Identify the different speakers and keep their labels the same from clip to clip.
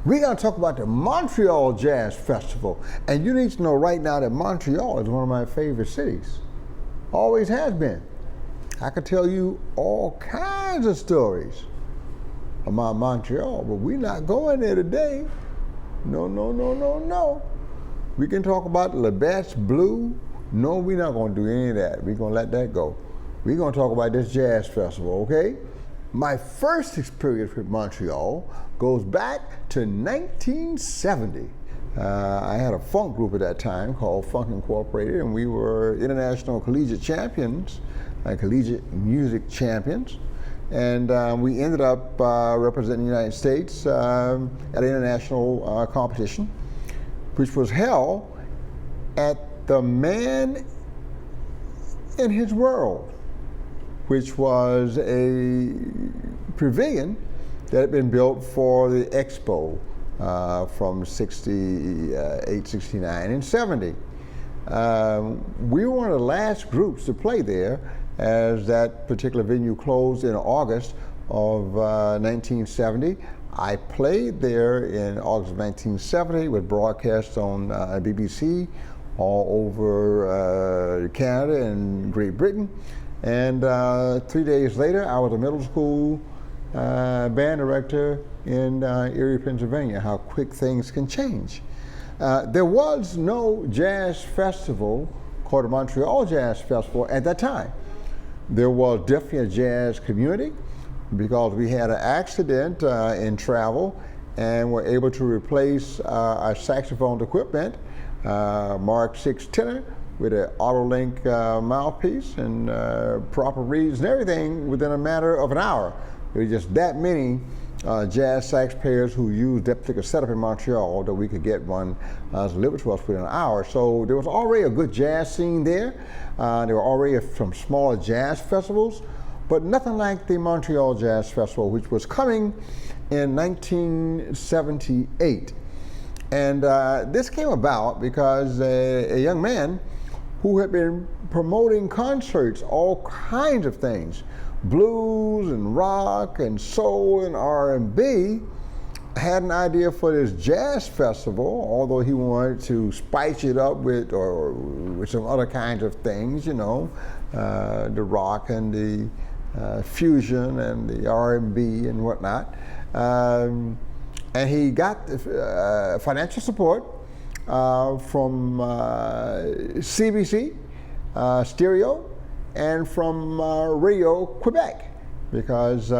Speaker 1: We're going to talk about the Montreal Jazz Festival. And you need to know right now that Montreal is one of my favorite cities. Always has been. I could tell you all kinds of stories about Montreal, but we're not going there today. No, no, no, no, no. We can talk about Le Bat's Blue. No, we're not going to do any of that. We're going to let that go. We're going to talk about this jazz festival, okay? My first experience with Montreal goes back to 1970. I had a funk group at that time called Funk Incorporated, and we were international collegiate champions, collegiate music champions. And we ended up representing the United States at an international competition, which was held at the Man in His World, which was a pavilion that had been built for the Expo from 68, 69, and 70. We were one of the last groups to play there, as that particular venue closed in August of 1970. I played there in August of 1970, was broadcast on BBC all over Canada and Great Britain. And 3 days later, I was a middle school band director in Erie, Pennsylvania. How quick things can change. There was no jazz festival called the Montreal Jazz Festival at that time. There was definitely a jazz community because we had an accident in travel and were able to replace our saxophone equipment, Mark 6 tenor, with an Autolink mouthpiece and proper reeds and everything within a matter of an hour. There were just that many jazz sax players who used that particular setup in Montreal that we could get one delivered to us within an hour. So there was already a good jazz scene there. There were already some smaller jazz festivals, but nothing like the Montreal Jazz Festival, which was coming in 1978. And this came about because a young man who had been promoting concerts, all kinds of things, blues and rock and soul and R&B, had an idea for this jazz festival, although he wanted to spice it up with some other kinds of things, you know, the rock and the fusion and the R&B and whatnot. And he got financial support from CBC Stereo and from Radio Quebec, because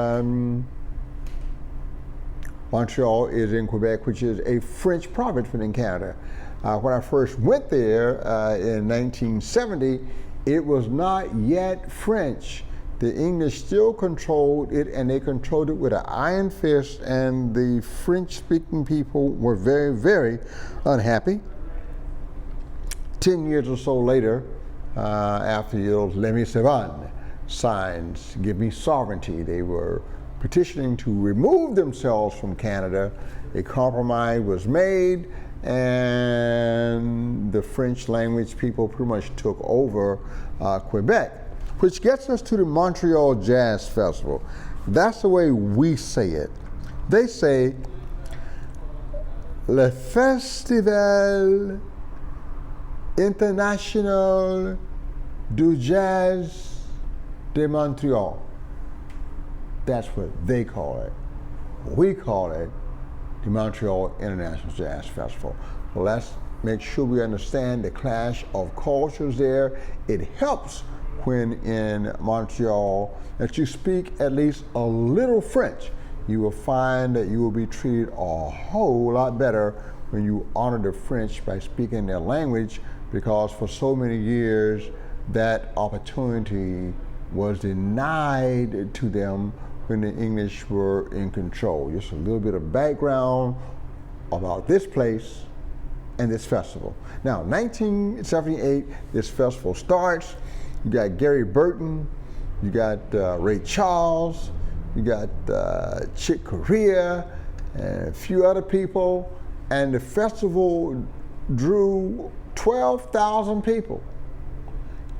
Speaker 1: Montreal is in Quebec, which is a French province within Canada. When I first went there in 1970, it was not yet French. The English still controlled it, and they controlled it with an iron fist, and the French-speaking people were very, very unhappy. 10 years or so later, after those Les Misérables signs, give me sovereignty, they were petitioning to remove themselves from Canada. A compromise was made, and the French language people pretty much took over Quebec. Which gets us to the Montreal Jazz Festival. That's the way we say it. They say, Le Festival International du Jazz de Montreal. That's what they call it. We call it the Montreal International Jazz Festival. So let's make sure we understand the clash of cultures there. It helps when in Montreal that you speak at least a little French. You will find that you will be treated a whole lot better when you honor the French by speaking their language, because for so many years that opportunity was denied to them when the English were in control. Just a little bit of background about this place and this festival. Now, 1978, this festival starts. You got Gary Burton, you got Ray Charles, you got Chick Corea, and a few other people, and the festival drew 12,000 people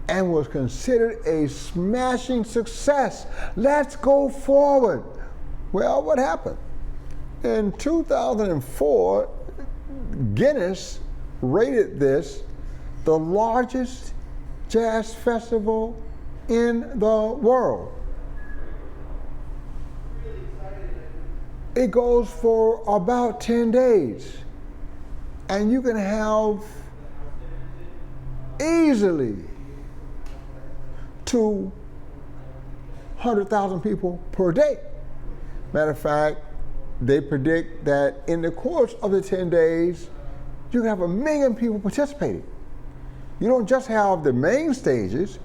Speaker 1: and was considered a smashing success. Let's go forward. Well, what happened? In 2004, Guinness rated this the largest jazz festival in the world. It goes for about 10 days, and you can have easily 200,000 people per day. Matter of fact, they predict that in the course of the 10 days, you can have 1 million people participating. You don't just have the main stages,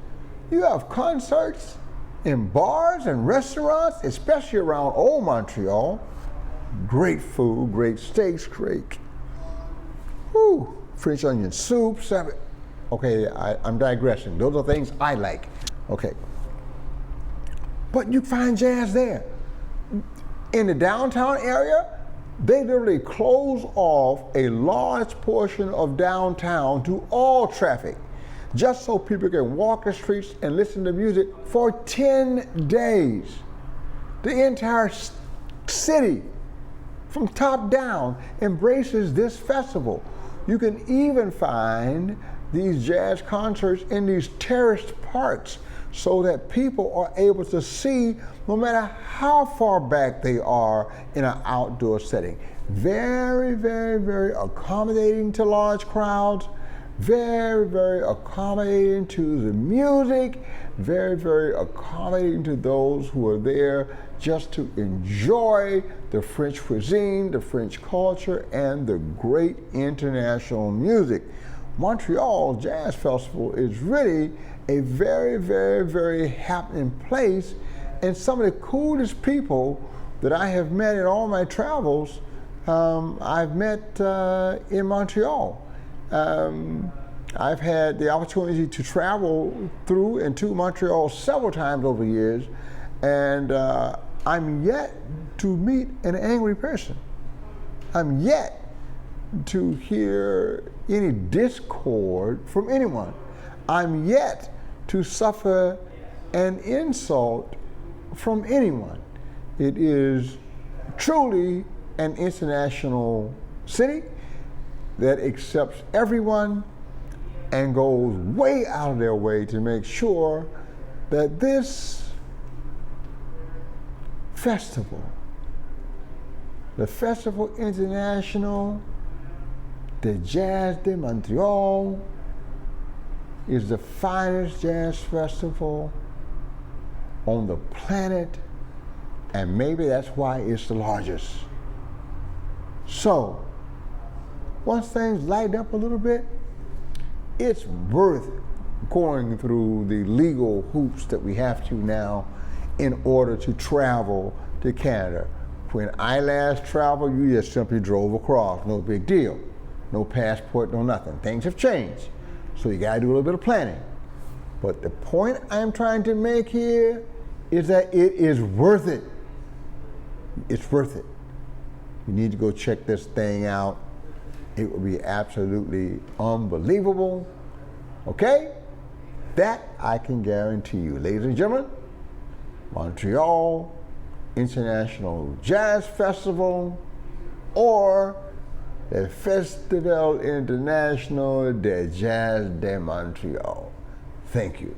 Speaker 1: you have concerts in bars and restaurants, especially around Old Montreal. Great food, great steaks, great French onion soup. Okay, I'm digressing. Those are things I like. Okay. But you find jazz there. In the downtown area, they literally close off a large portion of downtown to all traffic, just so people can walk the streets and listen to music for 10 days. The entire city, from top down, embraces this festival. You can even find these jazz concerts in these terraced parks so that people are able to see no matter how far back they are in an outdoor setting. Very, very, very accommodating to large crowds, very, very accommodating to the music, very, very accommodating to those who are there just to enjoy the French cuisine, the French culture, and the great international music. Montreal Jazz Festival is really a very, very, very happening place, and some of the coolest people that I have met in all my travels, I've met in Montreal. I've had the opportunity to travel through and to Montreal several times over the years, and I'm yet to meet an angry person. I'm yet to hear any discord from anyone. I'm yet to suffer an insult from anyone. It is truly an international city that accepts everyone and goes way out of their way to make sure that this festival, the Festival International de Jazz de Montreal, is the finest jazz festival on the planet, and maybe that's why it's the largest. So, once things lighten up a little bit, it's worth going through the legal hoops that we have to now in order to travel to Canada. When I last traveled, you just simply drove across, no big deal. No passport, no nothing. Things have changed. So you gotta do a little bit of planning. But the point I'm trying to make here is that it is worth it. It's worth it. You need to go check this thing out. It will be absolutely unbelievable. Okay? That I can guarantee you. Ladies and gentlemen, Montreal International Jazz Festival, or the Festival International de Jazz de Montreal. Thank you.